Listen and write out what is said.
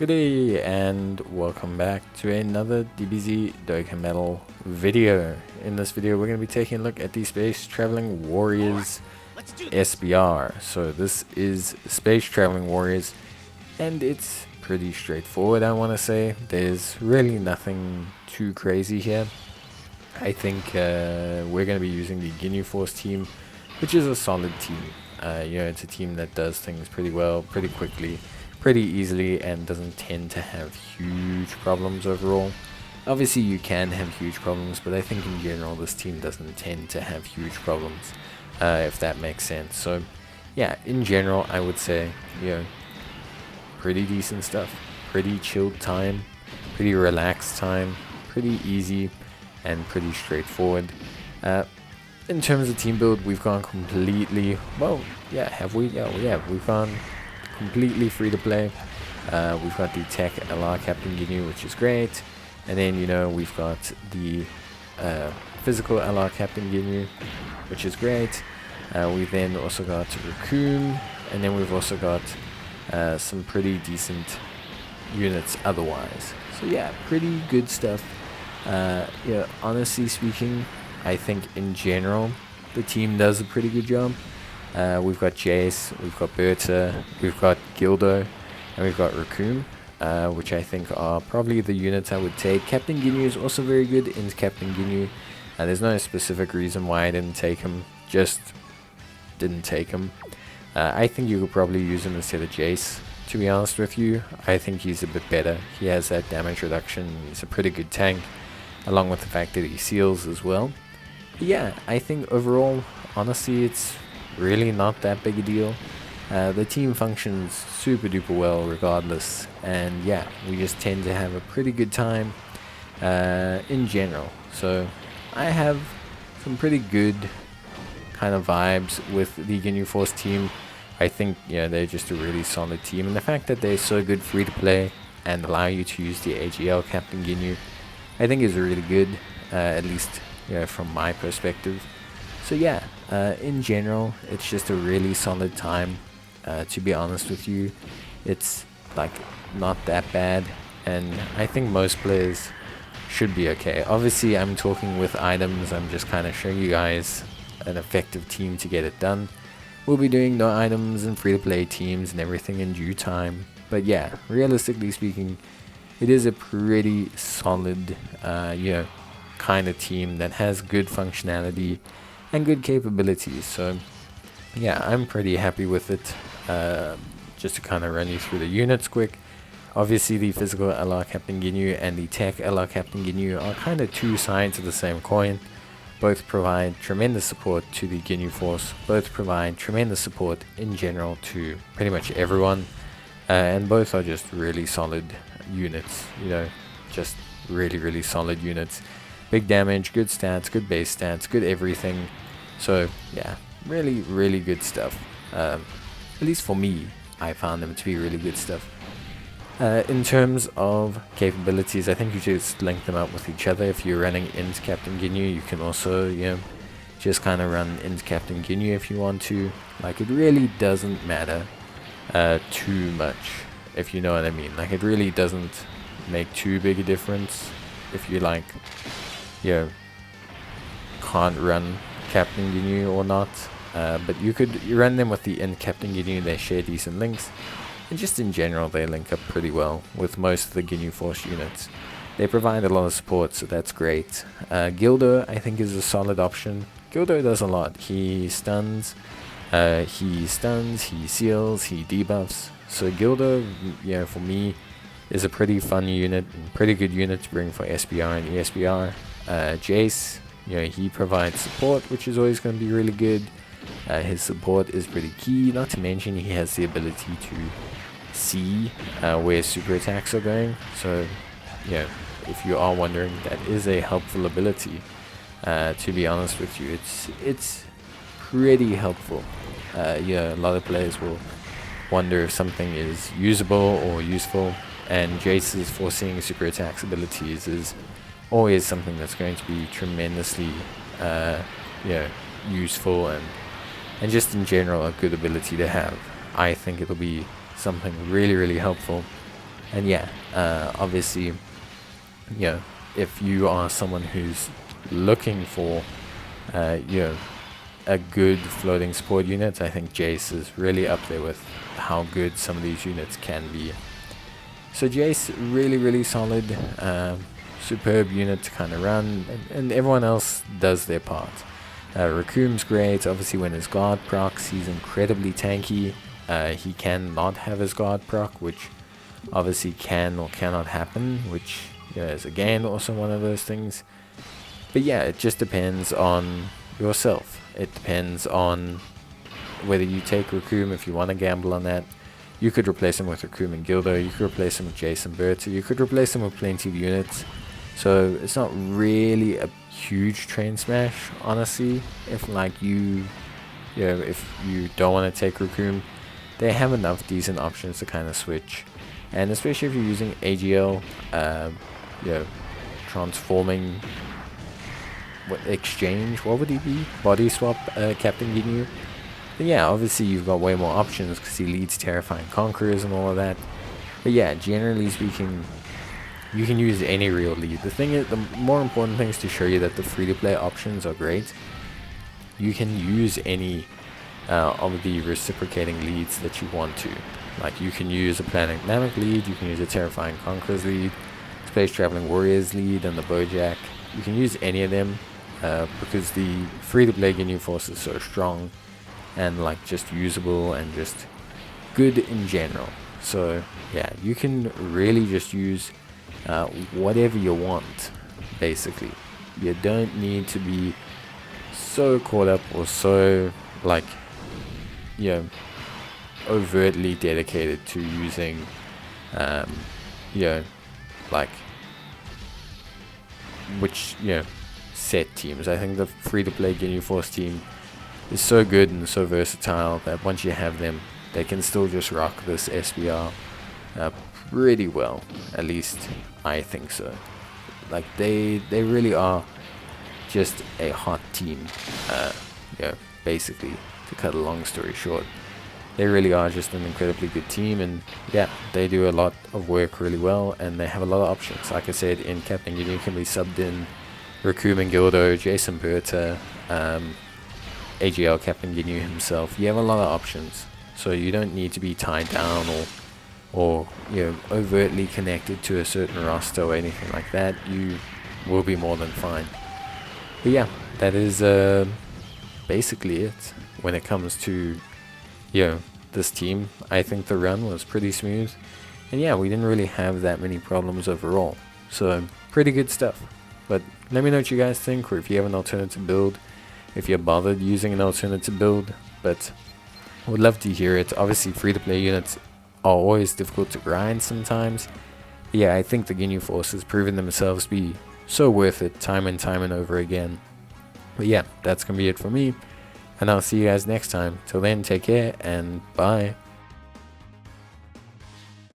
Good day and welcome back to another DBZ Dokkan Metal video. In this video we're going to be taking a look at the Space Traveling Warriors SBR. So this is Space Traveling Warriors and it's pretty straightforward, I want to say. There's really nothing too crazy here. I think we're going to be using the Ginyu Force team, which is a solid team. It's a team that does things pretty well, pretty quickly, pretty easily, and doesn't tend to have huge problems overall. Obviously you can have huge problems, but I think in general this team doesn't tend to have huge problems, if that makes sense. So yeah, in general I would say, pretty decent stuff, pretty chilled time, pretty relaxed time, pretty easy and pretty straightforward. In terms of team build, we've gone completely, have we? Yeah, we have. We've gone completely free to play. We've got the Tech LR Captain Ginyu, which is great. And then, we've got the physical LR Captain Ginyu, which is great. We've then also got Raccoon, and then we've also got some pretty decent units otherwise. So yeah, pretty good stuff. Honestly speaking, I think in general the team does a pretty good job. We've got Jace, we've got Berta, we've got Gildo, and we've got Raccoon, which I think are probably the units I would take. Captain Ginyu is also very good in Captain Ginyu. There's no specific reason why I didn't take him, just didn't take him. I think you could probably use him instead of Jace, to be honest with you. I think he's a bit better. He has that damage reduction, he's a pretty good tank, along with the fact that he seals as well. But yeah, I think overall, honestly, it's really not that big a deal. The team functions super duper well regardless, and yeah, we just tend to have a pretty good time in general. So I have some pretty good kind of vibes with the Ginyu Force team. I think they're just a really solid team, and the fact that they're so good free to play and allow you to use the AGL Captain Ginyu, I think is really good, at least from my perspective. So yeah, in general, it's just a really solid time. To be honest with you, it's like not that bad, and I think most players should be okay. Obviously, I'm talking with items. I'm just kind of showing you guys an effective team to get it done. We'll be doing no items and free-to-play teams and everything in due time. But yeah, realistically speaking, it is a pretty solid, kind of team that has good functionality and good capabilities. So yeah, I'm pretty happy with it. Just to kind of run you through the units quick. Obviously the physical LR Captain Ginyu and the Tech LR Captain Ginyu are kind of two sides of the same coin. Both provide tremendous support to the Ginyu Force. Both provide tremendous support in general to pretty much everyone. And both are just really solid units, just really solid units. Big damage, good stats, good base stats, good everything. So yeah, really good stuff. At least for me, I found them to be really good stuff. In terms of capabilities, I think you just link them up with each other. If you're running into Captain Ginyu, you can also, just kind of run into Captain Ginyu if you want to. Like, it really doesn't matter too much, if you know what I mean. Like, it really doesn't make too big a difference if you, can't run Captain Ginyu or not. But you run them with the Captain Ginyu. They share decent links, and just in general they link up pretty well with most of the Ginyu Force units. They provide a lot of support, so that's great. Gildo, I think, is a solid option. Gildo does a lot. He stuns, he seals, he debuffs. So Gildo, for me, is a pretty fun unit, and pretty good unit to bring for SBR and ESBR. Jace, he provides support, which is always going to be really good. His support is pretty key, not to mention he has the ability to see where super attacks are going. So if you are wondering, that is a helpful ability. To be honest with you, it's pretty helpful. A lot of players will wonder if something is usable or useful, and Jace's foreseeing super attacks abilities is always something that's going to be tremendously useful and just in general a good ability to have. I think it'll be something really helpful And yeah, obviously, you know, if you are someone who's looking for, you know, a good floating support unit, I think Jace is really up there with how good some of these units can be. So Jace, really solid, superb unit to kind of run, and everyone else does their part. Raccoon's great, obviously when his guard procs, he's incredibly tanky. He cannot have his guard proc, which obviously can or cannot happen, which, you know, is again also one of those things. But yeah, it just depends on yourself. It depends on whether you take Raccoon. If you want to gamble on that, you could replace him with Raccoon and Gildo, you could replace him with Jason Berta, you could replace him with plenty of units. So it's not really a huge train smash, honestly. If like you know, if you don't want to take Raccoon, they have enough decent options to kind of switch. And especially if you're using AGL, you know, transforming, exchange, what would he be? Body swap Captain Ginyu. But yeah, obviously you've got way more options because he leads Terrifying Conquerors and all of that. But yeah, generally speaking, you can use any real lead. The thing is, the more important thing is to show you that the free-to-play options are great. You can use any of the reciprocating leads that you want to. Like, you can use a Planet Namek lead, you can use a Terrifying Conquerors lead, Space Traveling Warriors lead, and the Bojack. You can use any of them because the free-to-play Ginyu Force is so strong and like just usable and just good in general. So yeah, you can really just use whatever you want, basically. You don't need to be so caught up or so like, you know, overtly dedicated to using you know, like, which, you know, set teams. I think the free-to-play Ginyu Force team is so good and so versatile that once you have them, they can still just rock this SBR pretty well. At least I think so. Like, they really are just a hot team. You know, basically, to cut a long story short, they really are just an incredibly good team, and yeah, they do a lot of work really well, and they have a lot of options. Like I said, in Captain Ginyu can be subbed in Raccoon and Gildo, Jason Berta, AGL Captain Ginyu himself. You have a lot of options, so you don't need to be tied down or you know, overtly connected to a certain roster or anything like that. You will be more than fine. But yeah, that is basically it when it comes to, you know, this team. I think the run was pretty smooth, and yeah, we didn't really have that many problems overall, so pretty good stuff. But let me know what you guys think, or if you have an alternative build, if you're bothered using an alternative build. But I would love to hear it. Obviously, free-to-play units are always difficult to grind sometimes. But yeah, I think the Ginyu Force has proven themselves to be so worth it time and over again. But yeah, that's going to be it for me, and I'll see you guys next time. Till then, take care, and bye.